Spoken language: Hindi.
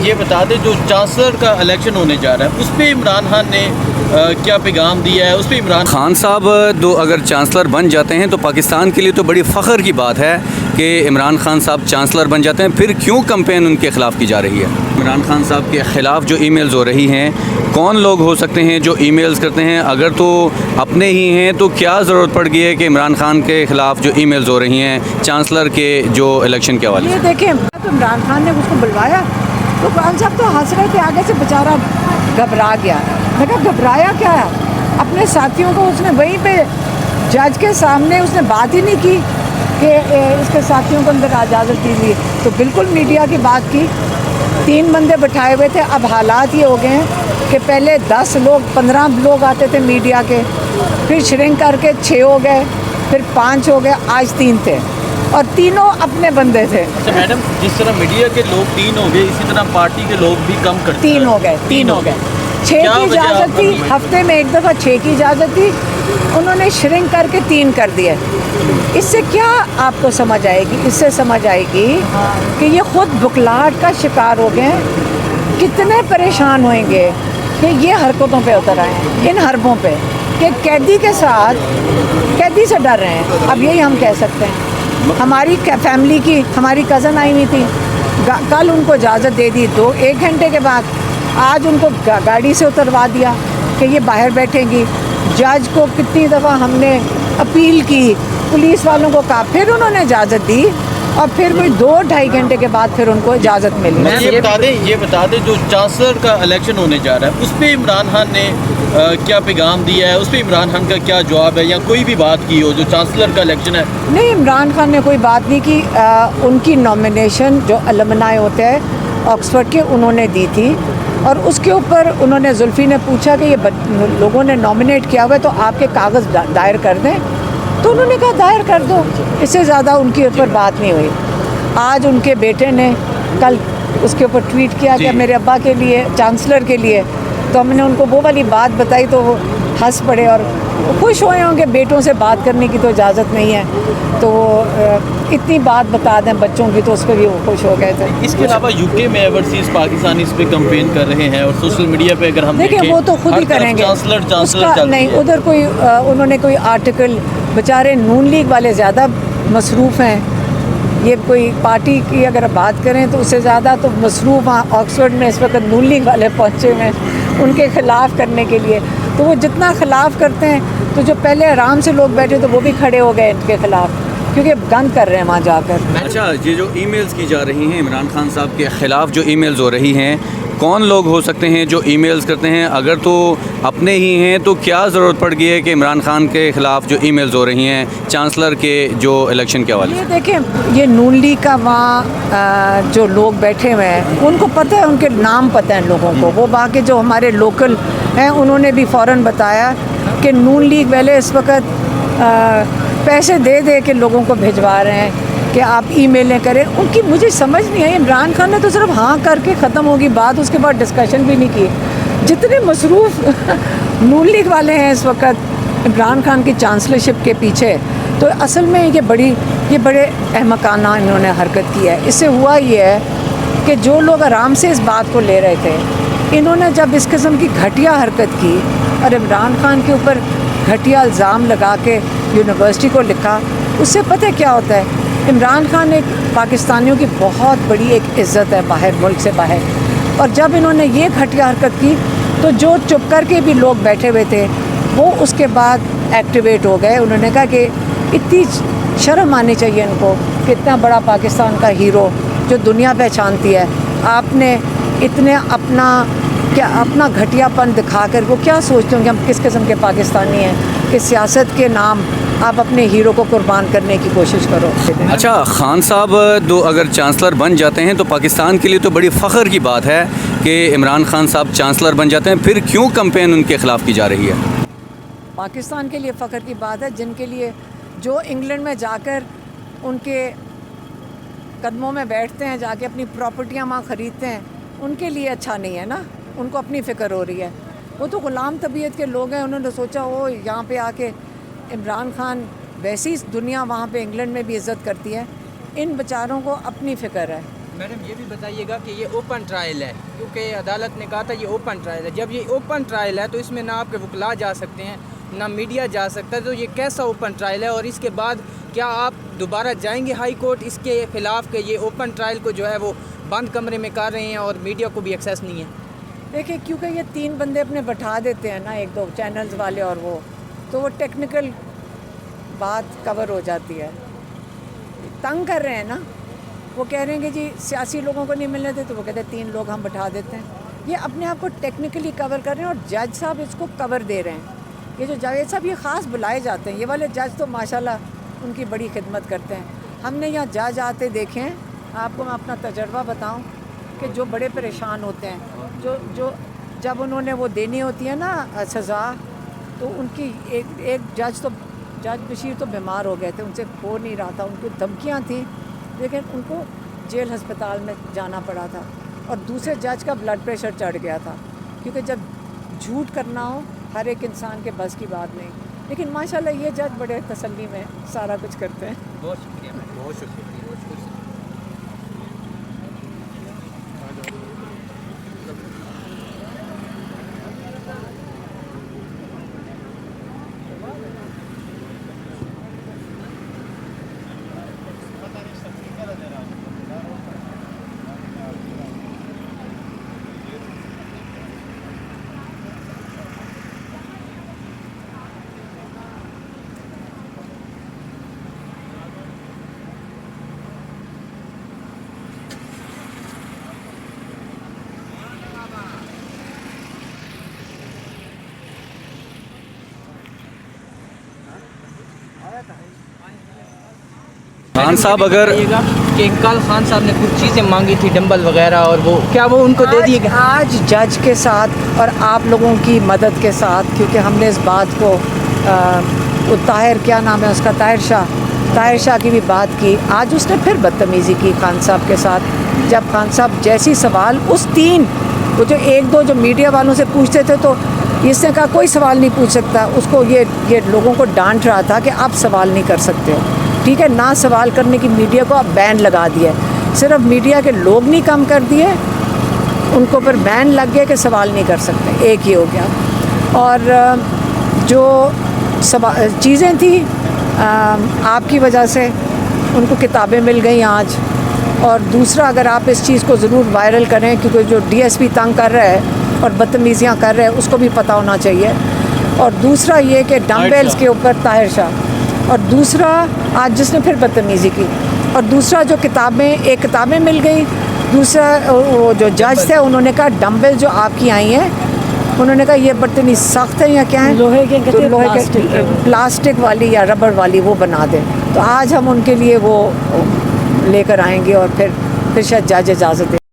ये बता दें जो चांसलर का इलेक्शन होने जा रहा है उस पर इमरान खान ने क्या पैगाम दिया है, उस पर इमरान खान साहब अगर चांसलर बन जाते हैं तो पाकिस्तान के लिए तो बड़ी फ़ख्र की बात है कि इमरान खान साहब चांसलर बन जाते हैं। फिर क्यों कैंपेन उनके ख़िलाफ़ की जा रही है? इमरान खान साहब के ख़िलाफ़ जो ईमेल्स हो रही हैं, कौन लोग हो सकते हैं जो ईमेल्स करते हैं? अगर तो अपने ही हैं तो क्या ज़रूरत पड़ गई है कि इमरान खान के ख़िलाफ़ जो ईमेल्स हो रही हैं चांसलर के जो इलेक्शन के हवाले ये देखें, तो इमरान खान ने उसको बुलवाया तो खान साहब तो हंस रहे थे, आगे से बेचारा घबरा गया। मैं कहा घबराया क्या है? अपने साथियों को उसने वहीं पे जज के सामने उसने बात ही नहीं की कि इसके साथियों को अंदर इजाज़त दीजिए। तो बिल्कुल मीडिया की बात की। 3 बंदे बैठाए हुए थे। अब हालात ये हो गए हैं कि पहले 10 लोग 15 लोग आते थे मीडिया के, फिर श्रिंक करके 6 हो गए, फिर 5 हो गए, आज 3 थे और तीनों अपने बंदे थे। अच्छा मैडम, जिस तरह मीडिया के लोग 3 हो गए, इसी तरह पार्टी के लोग भी कम करते 3 हो गए, 3 हो गए। 6 की इजाज़त थी, हफ्ते में एक दफ़ा 6 की इजाज़त थी, उन्होंने श्रिंक करके 3 कर दिए। इससे क्या आपको समझ आएगी? इससे समझ आएगी कि ये खुद बुखलाहट का शिकार हो गए, कितने परेशान होंगे कि ये हरकतों पे उतर आए, इन हरबों पे, कि कैदी के साथ कैदी से डर रहे हैं। अब यही हम कह सकते हैं। हमारी फैमिली की हमारी कज़न आई हुई थी, कल उनको इजाज़त दे दी 1 घंटे के बाद, आज उनको गाड़ी से उतरवा दिया कि ये बाहर बैठेंगी। जज को कितनी दफ़ा हमने अपील की, पुलिस वालों को कहा, फिर उन्होंने इजाज़त दी और फिर कोई 2-2.5 घंटे के बाद फिर उनको इजाज़त मिली। ये बता दें जो चांसलर का इलेक्शन होने जा रहा है उस पर इमरान खान ने क्या पैगाम दिया है, उस पर इमरान खान का क्या जवाब है, या कोई भी बात की हो जो चांसलर का इलेक्शन है? नहीं, इमरान खान ने कोई बात नहीं की। उनकी नॉमिनेशन जो अलमनाई होते हैं ऑक्सफोर्ड के, उन्होंने दी थी और उसके ऊपर उन्होंने जुल्फ़ी ने पूछा कि ये लोगों ने नॉमिनेट किया हुआ है तो आपके कागज़ दायर कर दें, तो उन्होंने कहा दायर कर दो। इससे ज़्यादा उनके ऊपर बात नहीं हुई। आज उनके बेटे ने कल उसके ऊपर ट्वीट किया कि मेरे अब्बा के लिए, चांसलर के लिए, तो हमने उनको वो वाली बात बताई तो वो हंस पड़े और खुश हुए होंगे। बेटों से बात करने की तो इजाज़त नहीं है, तो इतनी बात बता दें बच्चों की, तो उस पर भी वो खुश हो गए थे। इसके अलावा यूके में ओवरसीज़ पाकिस्तानी इस पे कैंपेन कर रहे हैं और सोशल मीडिया पे अगर हम देखें वो तो खुद ही करेंगे। चांसलर नहीं, उधर कोई उन्होंने कोई आर्टिकल, बेचारे नून लीग वाले ज़्यादा मसरूफ़ हैं। ये कोई पार्टी की अगर बात करें तो उससे ज़्यादा तो मसरूफ़ ऑक्सफोर्ड में इस वक्त नून लीग वाले पहुँचे हुए हैं उनके ख़िलाफ़ करने के लिए। तो वो जितना ख़िलाफ़ करते हैं तो जो पहले आराम से लोग बैठे तो वो भी खड़े हो गए इनके ख़िलाफ़, क्योंकि गंद कर रहे हैं वहाँ जाकर। अच्छा, ये जो ईमेल्स की जा रही हैं इमरान खान साहब के ख़िलाफ़ जो ईमेल्स हो रही हैं, कौन लोग हो सकते हैं जो ईमेल्स करते हैं? अगर तो अपने ही हैं तो क्या ज़रूरत पड़ गई है कि इमरान खान के ख़िलाफ़ जो ईमेल्स हो रही हैं चांसलर के जो इलेक्शन के हवाले? ये देखें, ये नून लीग का वहाँ जो लोग बैठे हुए हैं उनको पता है, उनके नाम पता है लोगों को। वो वहाँ के जो हमारे लोकल हैं उन्होंने भी फ़ौरन बताया कि नून लीग वाले इस वक्त पैसे दे दे के लोगों को भिजवा रहे हैं कि आप ईमेलें करें। उनकी मुझे समझ नहीं आई। इमरान खान ने तो सिर्फ हाँ करके ख़त्म होगी बात, उसके बाद डिस्कशन भी नहीं की। जितने मसरूफ़ नून लीग वाले हैं इस वक्त इमरान खान की चांसलरशिप के पीछे, तो असल में ये बड़े अहमकाना इन्होंने हरकत की है। इससे हुआ ये है कि जो लोग आराम से इस बात को ले रहे थे, इन्होंने जब इस किस्म की घटिया हरकत की और इमरान खान के ऊपर घटिया इल्ज़ाम लगा के यूनिवर्सिटी को लिखा, उससे पता क्या होता है, इमरान खान एक पाकिस्तानियों की बहुत बड़ी एक इज़्ज़त है बाहर, मुल्क से बाहर, और जब इन्होंने ये घटिया हरकत की तो जो चुप करके भी लोग बैठे हुए थे वो उसके बाद एक्टिवेट हो गए। उन्होंने कहा कि इतनी शर्म आनी चाहिए इनको कि इतना बड़ा पाकिस्तान का हीरो जो दुनिया पहचानती है, आपने इतने अपना घटियापन दिखा कर, वो क्या सोचते होंगे हम किस किस्म के पाकिस्तानी हैं कि सियासत के नाम आप अपने हीरो को कुर्बान करने की कोशिश करो। अच्छा, खान साहब अगर चांसलर बन जाते हैं तो पाकिस्तान के लिए तो बड़ी फ़ख्र की बात है कि इमरान खान साहब चांसलर बन जाते हैं। फिर क्यों कैंपेन उनके ख़िलाफ़ की जा रही है? पाकिस्तान के लिए फ़ख्र की बात है, जिनके लिए जो इंग्लैंड में जाकर उनके कदमों में बैठते हैं, जाके अपनी प्रॉपर्टियां वहाँ ख़रीदते हैं, उनके लिए अच्छा नहीं है ना। उनको अपनी फ़िक्र हो रही है। वो तो ग़ुलाम तबीयत के लोग हैं, उन्होंने सोचा वो यहाँ पे आके इमरान खान, वैसी दुनिया वहाँ पे इंग्लैंड में भी इज़्ज़त करती है, इन बेचारों को अपनी फ़िक्र है। मैडम ये भी बताइएगा कि ये ओपन ट्रायल है, क्योंकि अदालत ने कहा था ये ओपन ट्रायल है। जब ये ओपन ट्रायल है तो इसमें ना आपके वकला जा सकते हैं ना मीडिया जा सकता है, तो ये कैसा ओपन ट्रायल है? और इसके बाद क्या आप दोबारा जाएंगे हाई कोर्ट इसके ख़िलाफ़ कि ये ओपन ट्रायल को जो है वो बंद कमरे में कर रहे हैं और मीडिया को भी एक्सेस नहीं है? देखिए, क्योंकि ये 3 बंदे अपने बैठा देते हैं ना, 1-2 चैनल्स वाले और वो, तो वो टेक्निकल बात कवर हो जाती है। तंग कर रहे हैं ना, वो कह रहे हैं कि जी सियासी लोगों को नहीं मिलने देते, तो वो कहते हैं 3 लोग हम बैठा देते हैं। ये अपने आप को टेक्निकली कवर कर रहे हैं और जज साहब इसको कवर दे रहे हैं। ये जो जावेद साहब ये ख़ास बुलाए जाते हैं, ये वाले जज तो माशाल्लाह उनकी बड़ी खिदमत करते हैं। हमने यहाँ जज आते देखे हैं। आपको मैं अपना तजर्बा बताऊं कि जो बड़े परेशान होते हैं, जो जब उन्होंने वो देनी होती है ना सज़ा, तो उनकी एक जज बशीर तो बीमार हो गए थे, उनसे हो नहीं रहा था, उनको धमकियाँ थी, लेकिन उनको जेल हस्पताल में जाना पड़ा था। और दूसरे जज का ब्लड प्रेशर चढ़ गया था, क्योंकि जब झूठ करना हो हर एक इंसान के बस की बात नहीं। लेकिन माशाल्लाह ये जज बड़े तसल्ली में सारा कुछ करते हैं। बहुत शुक्रिया मैडम, बहुत शुक्रिया। खान साहब अगर कि कल खान साहब ने कुछ चीज़ें मांगी थी, डंबल वगैरह, और वो क्या वो उनको दे दिए गए? आज जज के साथ और आप लोगों की मदद के साथ, क्योंकि हमने इस बात को वो ताहिर, क्या नाम है उसका, ताहिर शाह की भी बात की। आज उसने फिर बदतमीज़ी की खान साहब के साथ। जब खान साहब जैसी सवाल उस 3 वो जो 1-2 जो मीडिया वालों से पूछते थे, तो इसने कहा कोई सवाल नहीं पूछ सकता। उसको ये लोगों को डांट रहा था कि आप सवाल नहीं कर सकते हो, ठीक है ना। सवाल करने की मीडिया को आप बैन लगा दिए। सिर्फ मीडिया के लोग नहीं कम कर दिए, उनको पर बैन लग गया कि सवाल नहीं कर सकते। एक ही हो गया। और जो चीज़ें थी आपकी वजह से उनको किताबें मिल गई आज। और दूसरा, अगर आप इस चीज़ को ज़रूर वायरल करें, क्योंकि जो डीएसपी तंग कर रहा है और बदतमीज़ियाँ कर रहे हैं उसको भी पता होना चाहिए। और दूसरा ये कि डम्बेल्स के ऊपर ताहिर शाह, और दूसरा आज जिसने फिर बदतमीज़ी की, और दूसरा जो किताबें मिल गई। दूसरा वो जो जज थे उन्होंने कहा डम्बेल जो आपकी आई हैं, उन्होंने कहा ये बर्तनी सख्त है या क्या है, लोहे के प्लास्टिक वाली या रबड़ वाली वो बना दें। तो आज हम उनके लिए वो लेकर आएंगे और फिर शायद जज इजाज़त दें।